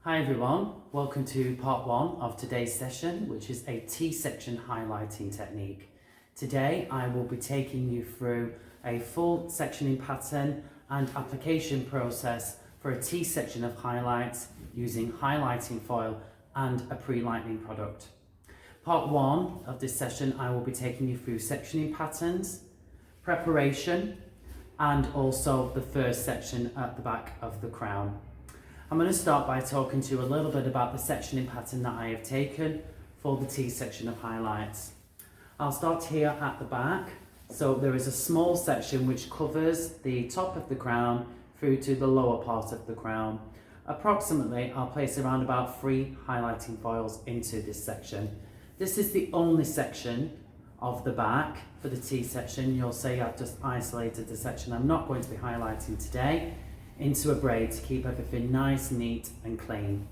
Hi everyone, welcome to part one of today's session, which is a T-section highlighting technique. Today I will be taking you through a full sectioning pattern and application process for a T-section of highlights using highlighting foil and a pre-lightening product. Part one of this session I will be taking you through sectioning patterns, preparation, and also the first section at the back of the crown. I'm going to start by talking to you a little bit about the sectioning pattern that I have taken for the T-section of highlights. I'll start here at the back. So there is a small section which covers the top of the crown through to the lower part of the crown. Approximately, I'll place around about 3 highlighting foils into this section. This is the only section of the back for the T-section. You'll see I've just isolated the section I'm not going to be highlighting today into a braid to keep everything nice, neat and clean.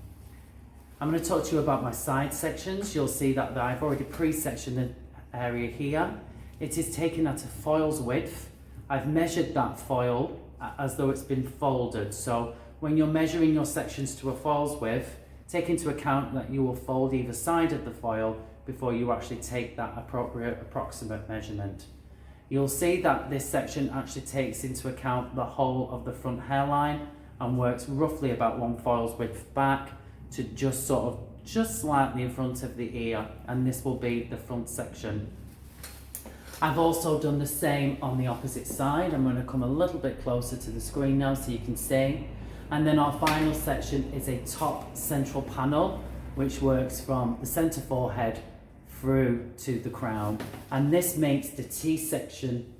I'm going to talk to you about my side sections. You'll see that I've already pre-sectioned the area here. It is taken at a foil's width. I've measured that foil as though it's been folded. So when you're measuring your sections to a foil's width, take into account that you will fold either side of the foil before you actually take that appropriate approximate measurement. You'll see that this section actually takes into account the whole of the front hairline and works roughly about 1 foil's width back to just slightly in front of the ear, and this will be the front section. I've also done the same on the opposite side. I'm going to come a little bit closer to the screen now so you can see. And then our final section is a top central panel which works from the centre forehead through to the crown, and this makes the T-section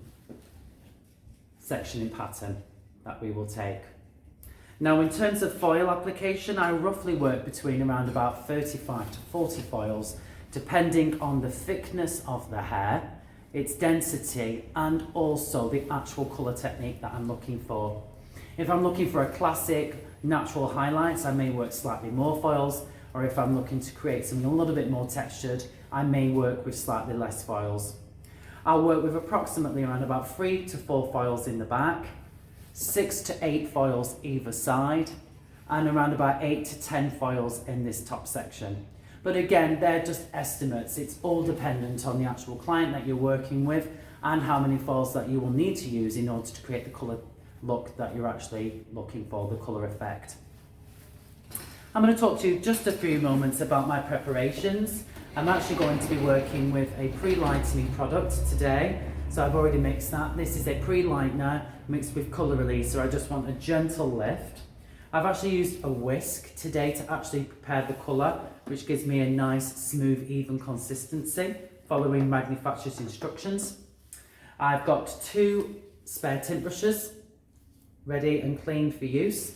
sectioning pattern that we will take. Now in terms of foil application, I roughly work between around about 35 to 40 foils depending on the thickness of the hair, its density and also the actual colour technique that I'm looking for. If I'm looking for a classic natural highlights, I may work slightly more foils, or if I'm looking to create something a little bit more textured, I may work with slightly less foils. I'll work with approximately around about 3 to 4 foils in the back, 6 to 8 foils either side, and around about 8 to 10 foils in this top section. But again, they're just estimates. It's all dependent on the actual client that you're working with and how many foils that you will need to use in order to create the colour look that you're actually looking for, the colour effect. I'm going to talk to you just a few moments about my preparations. I'm actually going to be working with a pre-lightening product today. So I've already mixed that. This is a pre-lightener mixed with colour releaser. I just want a gentle lift. I've actually used a whisk today to actually prepare the colour, which gives me a nice, smooth, even consistency following manufacturer's instructions. I've got 2 spare tint brushes ready and clean for use.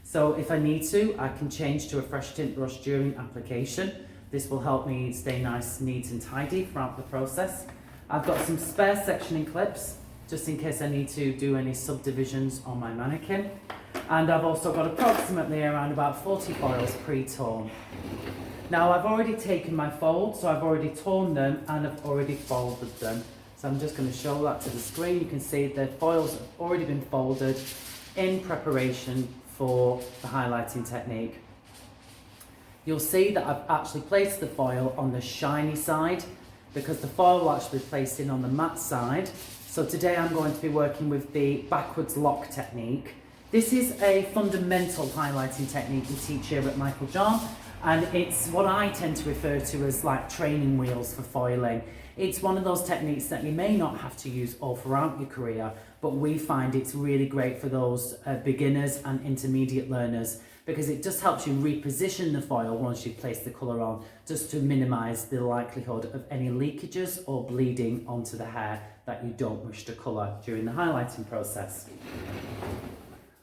So if I need to, I can change to a fresh tint brush during application. This will help me stay nice, neat and tidy throughout the process. I've got some spare sectioning clips, just in case I need to do any subdivisions on my mannequin. And I've also got approximately around about 40 foils pre-torn. Now I've already taken my fold, so I've already torn them and I've already folded them. So I'm just going to show that to the screen. You can see the foils have already been folded in preparation for the highlighting technique. You'll see that I've actually placed the foil on the shiny side because the foil will actually be placed in on the matte side. So today I'm going to be working with the backwards lock technique. This is a fundamental highlighting technique we teach here at Michael John, and it's what I tend to refer to as like training wheels for foiling. It's one of those techniques that you may not have to use all throughout your career, but we find it's really great for those beginners and intermediate learners because it just helps you reposition the foil once you've placed the colour on, just to minimise the likelihood of any leakages or bleeding onto the hair that you don't wish to colour during the highlighting process.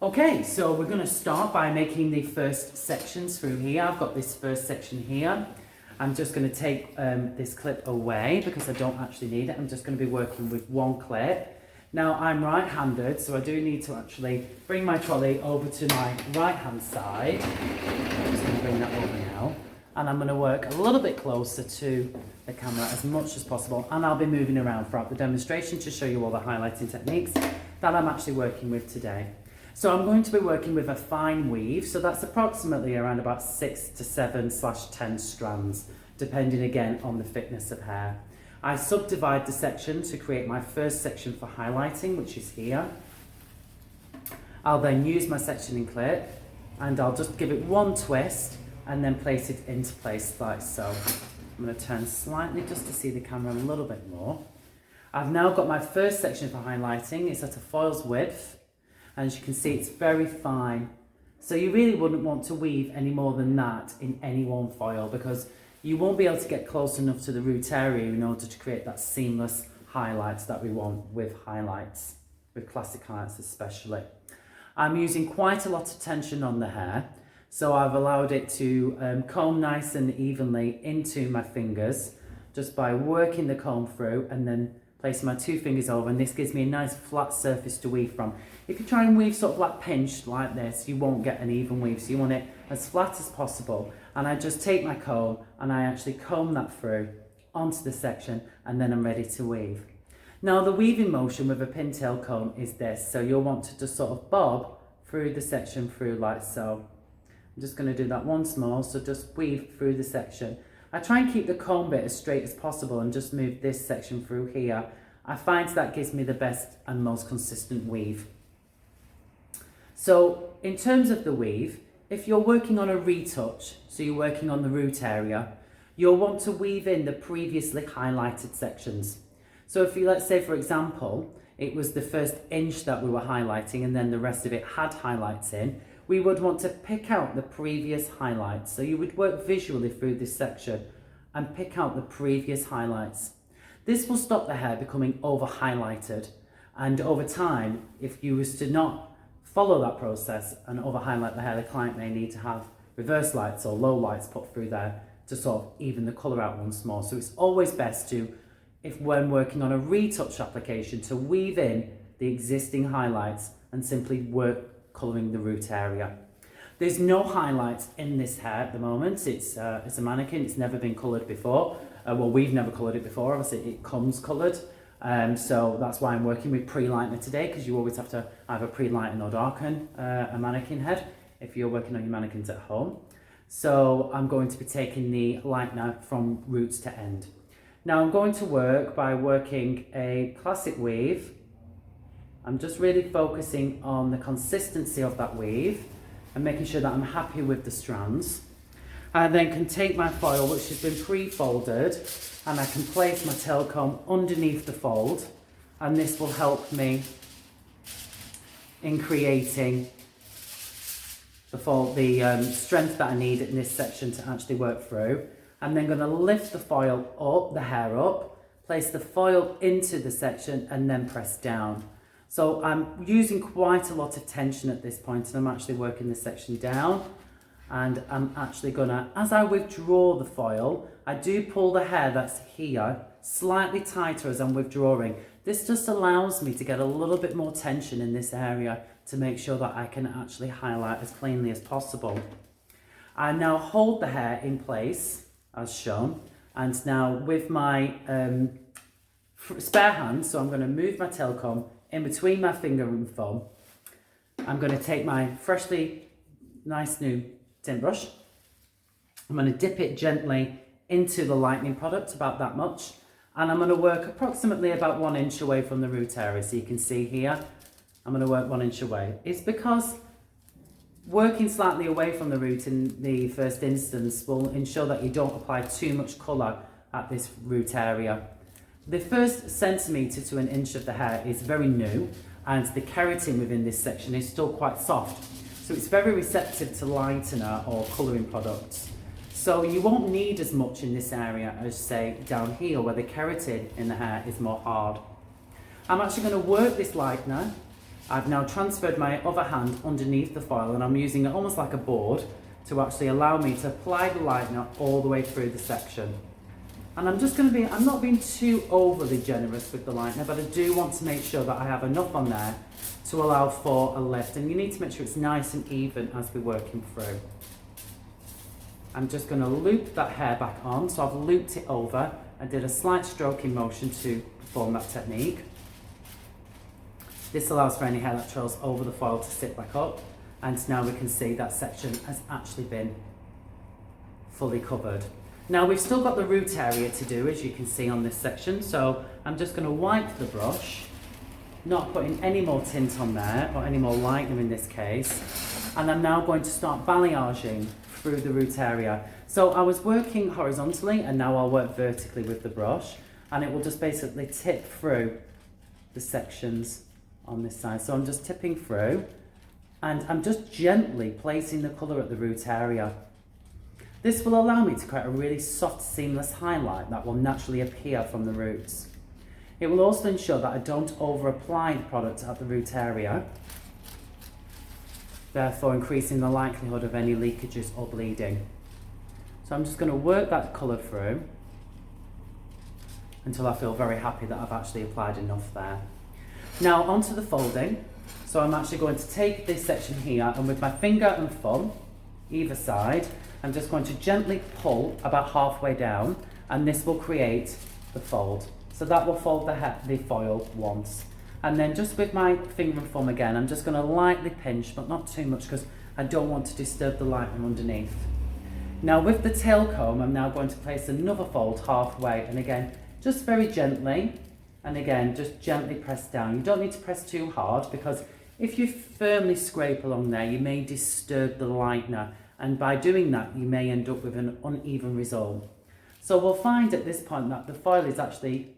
Okay, so we're going to start by making the first sections through here. I've got this first section here. I'm just going to take this clip away because I don't actually need it. I'm just going to be working with 1 clip. Now I'm right-handed, so I do need to actually bring my trolley over to my right-hand side. I'm just going to bring that over now. And I'm going to work a little bit closer to the camera as much as possible. And I'll be moving around throughout the demonstration to show you all the highlighting techniques that I'm actually working with today. So I'm going to be working with a fine weave, so that's approximately around about 6 to 7/10 strands, depending again on the thickness of hair. I subdivide the section to create my first section for highlighting, which is here. I'll then use my sectioning clip and I'll just give it one twist and then place it into place like so. I'm going to turn slightly just to see the camera a little bit more. I've now got my first section for highlighting. It's at a foil's width, and as you can see, it's very fine. So you really wouldn't want to weave any more than that in any one foil, because you won't be able to get close enough to the root area in order to create that seamless highlights that we want with highlights, with classic highlights especially. I'm using quite a lot of tension on the hair, so I've allowed it to comb nice and evenly into my fingers just by working the comb through and then placing my two fingers over, and this gives me a nice flat surface to weave from. If you try and weave sort of like pinched like this, you won't get an even weave, so you want it as flat as possible. And I just take my comb and I actually comb that through onto the section, and then I'm ready to weave. Now the weaving motion with a pintail comb is this, so you'll want to just sort of bob through the section through like so. I'm just going to do that once more, so just weave through the section. I try and keep the comb bit as straight as possible and just move this section through here. I find that gives me the best and most consistent weave. So in terms of the weave, if you're working on a retouch, so you're working on the root area, you'll want to weave in the previously highlighted sections. So if you, let's say for example, it was the first inch that we were highlighting and then the rest of it had highlights in, we would want to pick out the previous highlights. So you would work visually through this section and pick out the previous highlights. This will stop the hair becoming over highlighted, and over time, if you was to not follow that process and over highlight the hair, the client may need to have reverse lights or low lights put through there to sort of even the colour out once more. So it's always best to, if when working on a retouch application, to weave in the existing highlights and simply work colouring the root area. There's no highlights in this hair at the moment. It's a mannequin, it's never been coloured before. Well, we've never coloured it before, obviously it comes coloured. So that's why I'm working with pre-lightener today, because you always have to either pre-lighten or darken a mannequin head if you're working on your mannequins at home. So I'm going to be taking the lightener from roots to end. Now I'm going to work by working a classic weave. I'm just really focusing on the consistency of that weave and making sure that I'm happy with the strands. I then can take my foil, which has been pre-folded, and I can place my tail comb underneath the fold, and this will help me in creating the strength that I need in this section to actually work through. I'm then going to lift the foil up, the hair up, place the foil into the section, and then press down. So I'm using quite a lot of tension at this point, and I'm actually working this section down. And I'm actually gonna, as I withdraw the foil, I do pull the hair that's here slightly tighter as I'm withdrawing. This just allows me to get a little bit more tension in this area to make sure that I can actually highlight as cleanly as possible. I now hold the hair in place as shown, and now with my spare hand, so I'm going to move my tail comb in between my finger and thumb. I'm going to take my freshly nice new tint brush. I'm going to dip it gently into the lightening product, about that much, and I'm going to work approximately about 1 inch away from the root area. So you can see here, I'm going to work 1 inch away. It's because working slightly away from the root in the first instance will ensure that you don't apply too much colour at this root area. The first centimetre to 1 inch of the hair is very new, and the keratin within this section is still quite soft. So it's very receptive to lightener or colouring products. So you won't need as much in this area as, say, down here where the keratin in the hair is more hard. I'm actually going to work this lightener. I've now transferred my other hand underneath the foil, and I'm using it almost like a board to actually allow me to apply the lightener all the way through the section. And I'm not being too overly generous with the lightener, but I do want to make sure that I have enough on there to allow for a lift. And you need to make sure it's nice and even as we're working through. I'm just going to loop that hair back on. So I've looped it over and did a slight stroking motion to perform that technique. This allows for any hair that trails over the foil to sit back up, and now we can see that section has actually been fully covered. Now we've still got the root area to do, as you can see on this section, so I'm just going to wipe the brush, not putting any more tint on there, or any more lightener in this case, and I'm now going to start balayaging through the root area. So I was working horizontally, and now I'll work vertically with the brush, and it will just basically tip through the sections on this side. So I'm just tipping through, and I'm just gently placing the colour at the root area. This will allow me to create a really soft, seamless highlight that will naturally appear from the roots. It will also ensure that I don't over-apply the product at the root area, therefore increasing the likelihood of any leakages or bleeding. So I'm just going to work that colour through until I feel very happy that I've actually applied enough there. Now onto the folding. So I'm actually going to take this section here, and with my finger and thumb, either side, I'm just going to gently pull about halfway down, and this will create the fold. So that will fold the foil once. And then just with my finger and thumb again, I'm just going to lightly pinch, but not too much because I don't want to disturb the lining underneath. Now with the tail comb, I'm now going to place another fold halfway, and again, just very gently, and again, just gently press down. You don't need to press too hard, because if you firmly scrape along there, you may disturb the lightener, and by doing that, you may end up with an uneven result. So we'll find at this point that the foil is actually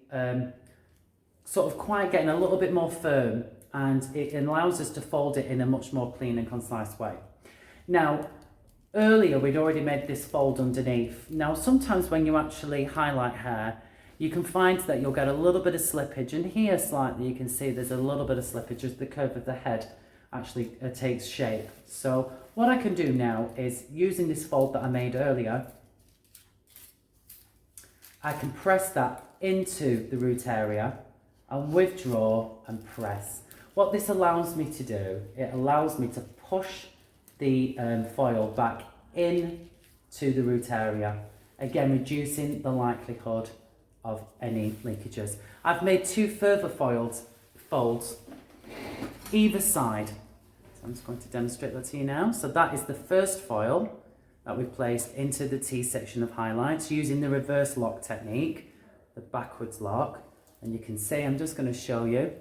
sort of quite getting a little bit more firm, and it allows us to fold it in a much more clean and concise way. Now, earlier we'd already made this fold underneath. Now, sometimes when you actually highlight hair, you can find that you'll get a little bit of slippage, and here slightly you can see there's a little bit of slippage as the curve of the head actually takes shape. So what I can do now is, using this fold that I made earlier, I can press that into the root area and withdraw and press. What this allows me to do, it allows me to push the foil back in to the root area, again reducing the likelihood of any leakages. I've made two further folds either side. So I'm just going to demonstrate that to you now. So that is the first foil that we placed into the T section of highlights using the reverse lock technique, the backwards lock. And you can see, I'm just going to show you,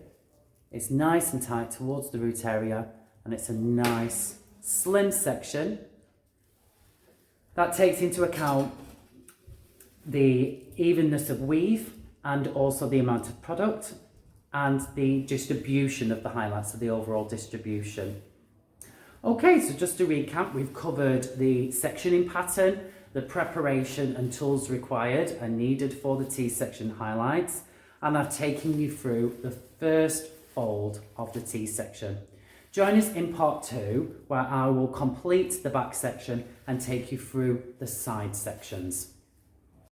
it's nice and tight towards the root area, and it's a nice slim section that takes into account the evenness of weave and also the amount of product and the distribution of the highlights, so the overall distribution. Okay, so just to recap, we've covered the sectioning pattern, the preparation and tools required and needed for the T-section highlights, and I've taken you through the first fold of the T-section. Join us in part 2, where I will complete the back section and take you through the side sections.